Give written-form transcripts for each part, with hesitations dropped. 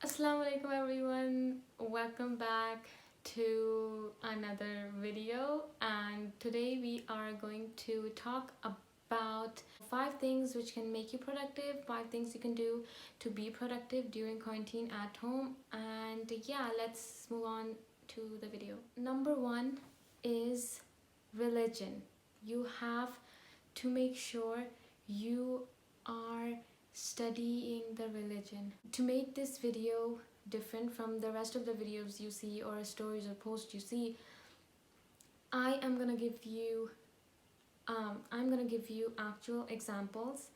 Assalamualaikum everyone, welcome back to another video, and today we are going to talk about 5 things which can make you productive, 5 things you can do to be productive during quarantine at home. And yeah, let's move on to the video. Number 1 is religion. You have to make sure you are studying the religion. To make this video different from the rest of the videos you see or stories or posts you see, I am gonna give you actual examples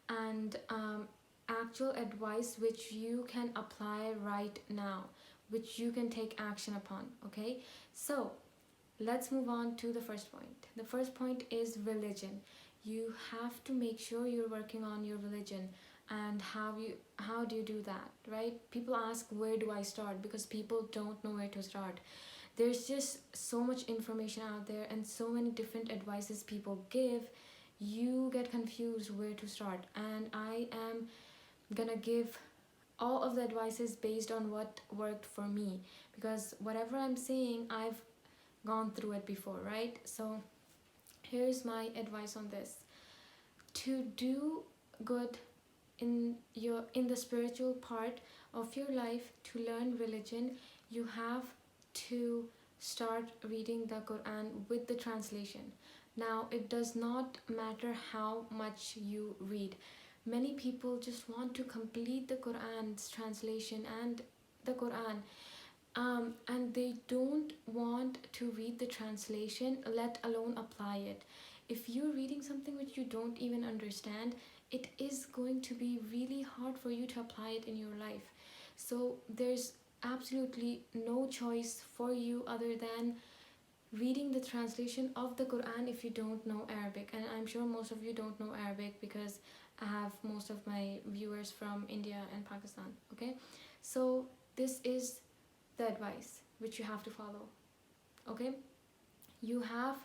and actual advice which you can apply right now, which you can take action upon. Okay, so let's move on to the first point. The first point is religion. You have to make sure you're working on your religion. And how do you do that, right? People ask, where do I start? Because people don't know where to start. There's just so much information out there and so many different advices people give. You get confused where to start, and I am gonna give all of the advices based on what worked for me, because whatever I'm saying, I've gone through it before, right? So here's my advice on this. To do good in the spiritual part of your life, to learn religion, you have to start reading the Quran with the translation. Now, it does not matter how much you read. Many people just want to complete the Quran's translation and the Quran, and they don't want to read the translation, let alone apply it. If you're reading something which you don't even understand, it is going to be really hard for you to apply it in your life. So there's absolutely no choice for you other than reading the translation of the Quran if you don't know Arabic. And I'm sure most of you don't know Arabic, because I have most of my viewers from India and Pakistan. Okay, so this is the advice which you have to follow. Okay, you have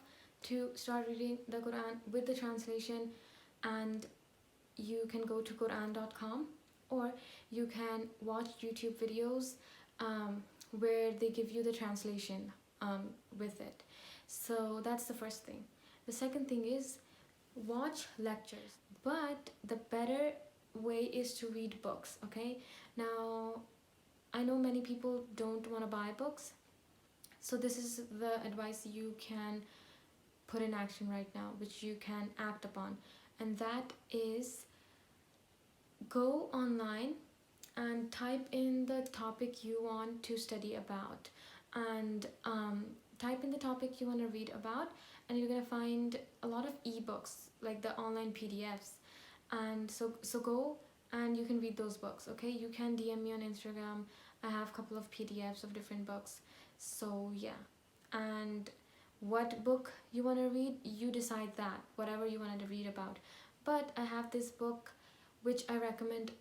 to start reading the Quran with the translation, and you can go to Quran.com, or you can watch YouTube videos where they give you the translation with it. So that's the first thing. The second thing is watch lectures, but the better way is to read books. Okay, now I know many people don't want to buy books, so this is the advice you can put in action right now, which you can act upon, and that is go online and type in the topic you want to study about, and type in the topic you want to read about, and you're gonna find a lot of ebooks, like the online PDFs. And so go and you can read those books. Okay, you can DM me on Instagram. I have a couple of PDFs of different books. So yeah, and what book you want to read, you decide that, whatever you wanted to read about. But I have this book which I recommend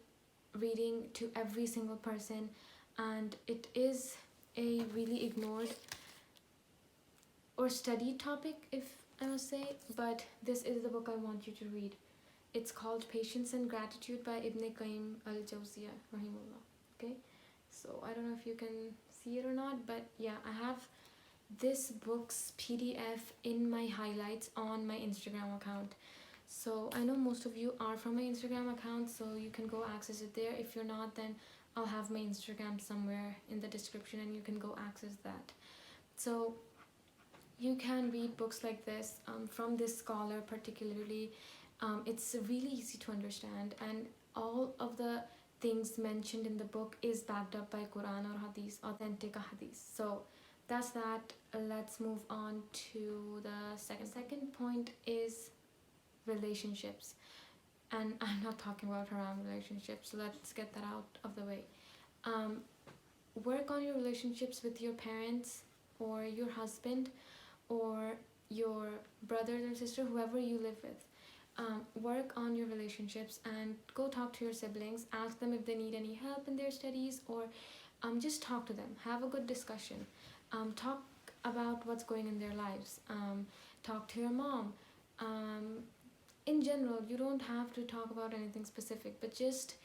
reading to every single person, and it is a really ignored or studied topic, if I must say, but this is the book I want you to read. It's called Patience and Gratitude by Ibn Qayyim al-Jawziyah, rahimullah. Okay, so I don't know if you can see it or not, but yeah, I have this book's PDF in my highlights on my Instagram account. So I know most of you are from my Instagram account, so you can go access it there. If you're not, then I'll have my Instagram somewhere in the description and you can go access that. So you can read books like this from this scholar particularly. It's really easy to understand, and all of the things mentioned in the book is backed up by Quran or Hadith, authentic Hadith. So that's that. Let's move on to the second point is relationships. And I'm not talking about haram relationships, so let's get that out of the way. Work on your relationships with your parents or your husband or your brother or sister, whoever you live with. Work on your relationships and go talk to your siblings. Ask them if they need any help in their studies, or just talk to them. Have a good discussion. Talk about what's going in their lives. Talk to your mom. In general, you don't have to talk about anything specific, but just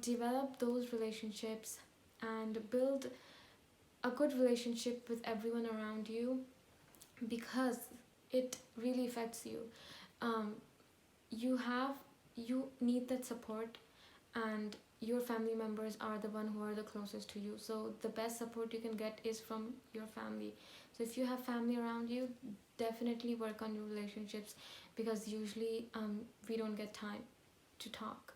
develop those relationships and build a good relationship with everyone around you, because it really affects you. um, you need that support, and your family members are the one who are the closest to you, so the best support you can get is from your family. So if you have family around you, definitely work on your relationships, because usually we don't get time to talk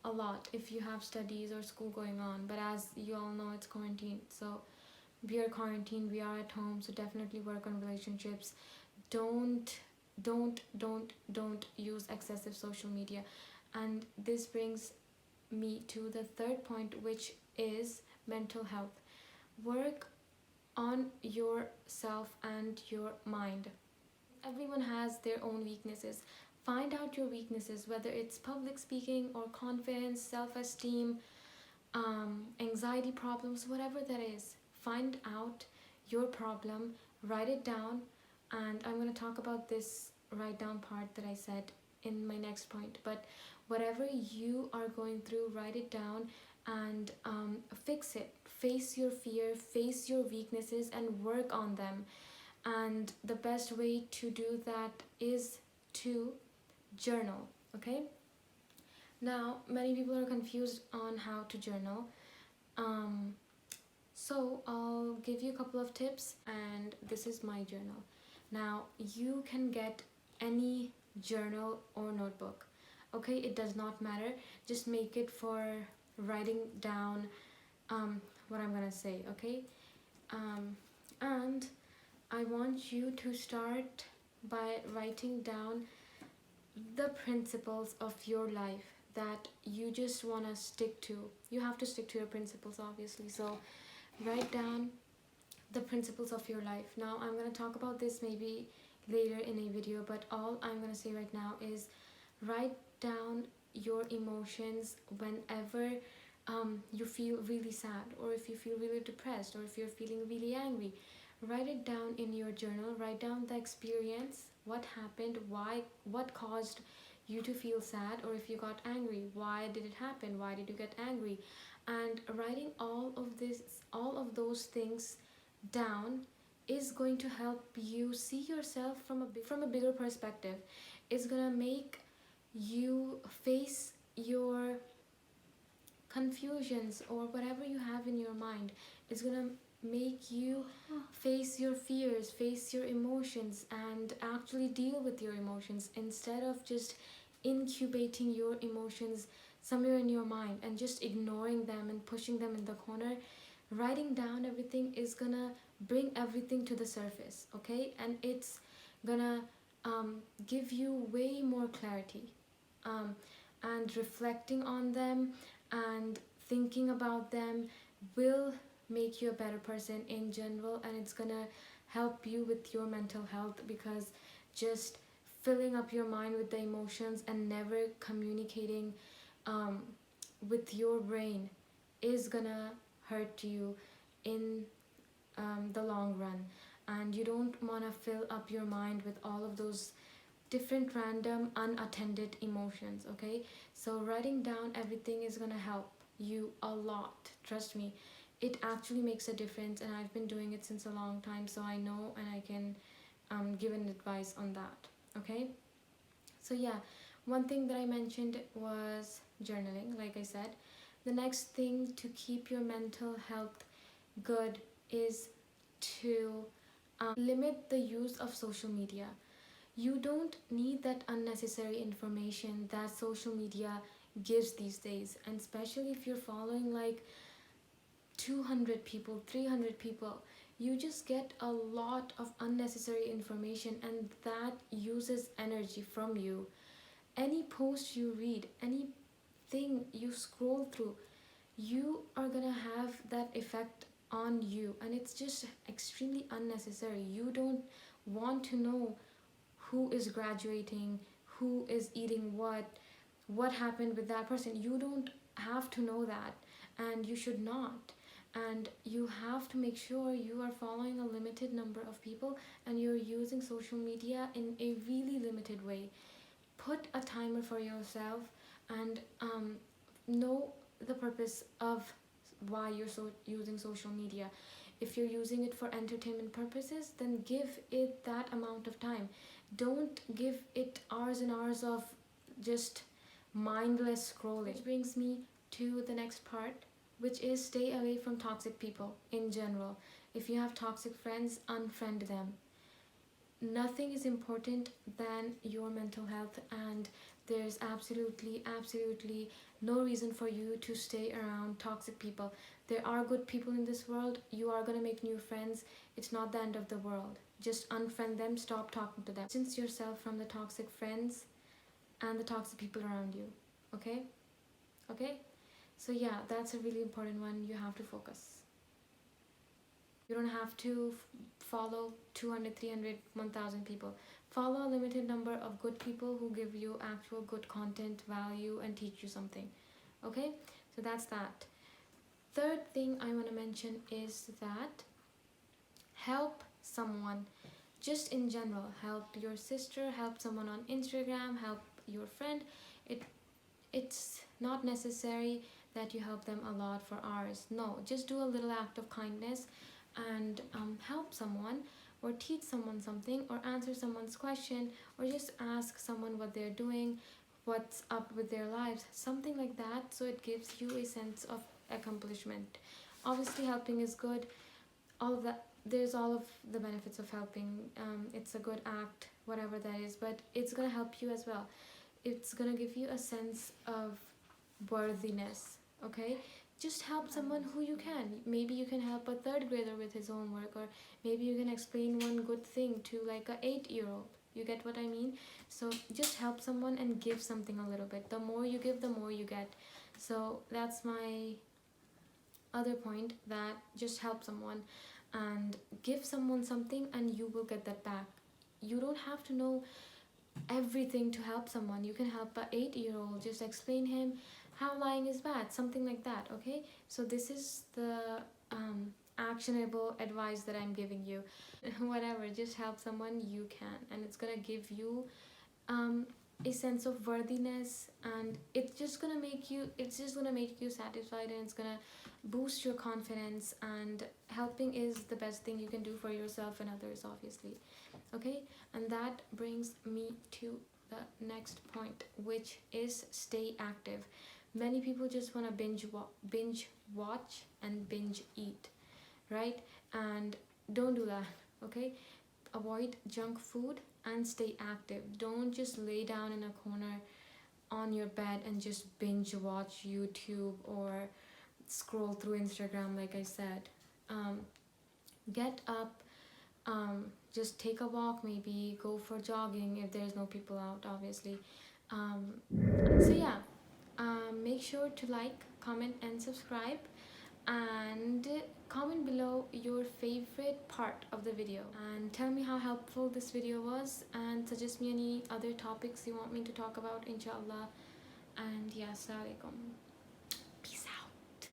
a lot if you have studies or school going on. But as you all know, it's quarantine, so we are quarantined, we are at home, so definitely work on relationships. Don't use excessive social media. And this brings me to the third point, which is mental health. Work on yourself and your mind. Everyone has their own weaknesses. Find out your weaknesses, whether it's public speaking or confidence, self-esteem, anxiety problems, whatever that is. Find out your problem, write it down, and I'm going to talk about this write down part that I said in my next point. But whatever you are going through, write it down and fix it. Face your fear, face your weaknesses, and work on them. And the best way to do that is to journal. Okay, now many people are confused on how to journal. um, so I'll give you a couple of tips, and this is my journal. Now you can get any journal or notebook, okay? It does not matter, just make it for writing down what I'm gonna say, okay? And I want you to start by writing down the principles of your life that you just want to stick to. You have to stick to your principles, obviously. So write down the principles of your life. Now I'm going to talk about this maybe later in a video, but all I'm going to say right now is write down your emotions whenever you feel really sad, or if you feel really depressed, or if you're feeling really angry. Write it down in your journal. Write down the experience, what happened, why, what caused you to feel sad, or if you got angry, why did it happen, why did you get angry. And writing all of those things down is going to help you see yourself from a bigger perspective. It's gonna make you face your confusions or whatever you have in your mind. It's gonna make you face your fears, face your emotions, and actually deal with your emotions, instead of just incubating your emotions somewhere in your mind and just ignoring them and pushing them in the corner. Writing down everything is gonna bring everything to the surface, okay? And it's gonna give you way more clarity. And reflecting on them and thinking about them will make you a better person in general, and it's gonna help you with your mental health, because just filling up your mind with the emotions and never communicating with your brain is gonna hurt you in the long run. And you don't want to fill up your mind with all of those different random unattended emotions, okay? So writing down everything is gonna help you a lot, trust me. It actually makes a difference, and I've been doing it since a long time, so I know and I can give an advice on that, okay? So yeah, one thing that I mentioned was journaling, like I said. The next thing to keep your mental health good is to limit the use of social media. You don't need that unnecessary information that social media gives these days, and especially if you're following like 200 people, 300 people, you just get a lot of unnecessary information, and that uses energy from you. Any post you read, anything you scroll through, you are gonna have that effect on you, and it's just extremely unnecessary. You don't want to know who is graduating, who is eating what happened with that person. You don't have to know that, and you should not. And you have to make sure you are following a limited number of people, and you're using social media in a really limited way. Put a timer for yourself, and know the purpose of why you're using social media. If you're using it for entertainment purposes, then give it that amount of time. Don't give it hours and hours of just mindless scrolling. Which brings me to the next part, which is stay away from toxic people in general. If you have toxic friends, unfriend them. Nothing is important than your mental health, and there's absolutely no reason for you to stay around toxic people. There are good people in this world. You are going to make new friends. It's not the end of the world. Just unfriend them, stop talking to them. Distance yourself from the toxic friends and the toxic people around you. Okay, so yeah, that's a really important one. You have to focus. You don't have to follow 200, 300, 1000 people. Follow a limited number of good people who give you actual good content, value, and teach you something. Okay, so that's that. Third thing I want to mention is that help someone. Just in general, help your sister, help someone on Instagram, help your friend. It's not necessary that you help them a lot for hours. No, just do a little act of kindness and help someone, or teach someone something, or answer someone's question, or just ask someone what they're doing, what's up with their lives, something like that, so it gives you a sense of accomplishment. Obviously helping is good, all of that, there's all of the benefits of helping. It's a good act, whatever that is, but it's gonna help you as well. It's gonna give you a sense of worthiness. Okay, just help someone who you can. Maybe you can help a third grader with his homework, or maybe you can explain one good thing to like a 8-year-old. You get what I mean? So just help someone and give something a little bit. The more you give, the more you get. So that's my other point, that just help someone and give someone something, and you will get that back. You don't have to know everything to help someone. You can help a 8-year-old, just explain him how lying is bad, something like that. Okay, so this is the actionable advice that I'm giving you. Whatever, just help someone you can, and it's gonna give you a sense of worthiness, and it's just gonna make you satisfied, and it's gonna boost your confidence. And helping is the best thing you can do for yourself and others, obviously. Okay, and that brings me to the next point, which is stay active. Many people just want to binge watch and binge eat, right? And don't do that. Okay, avoid junk food and stay active. Don't just lay down in a corner on your bed and just binge watch YouTube or scroll through Instagram, like I said. Get up, just take a walk, maybe go for jogging if there's no people out, obviously. So yeah, make sure to like, comment, and subscribe, and comment below your favorite part of the video, and tell me how helpful this video was, and suggest me any other topics you want me to talk about, inshallah. And yeah, Assalamualaikum.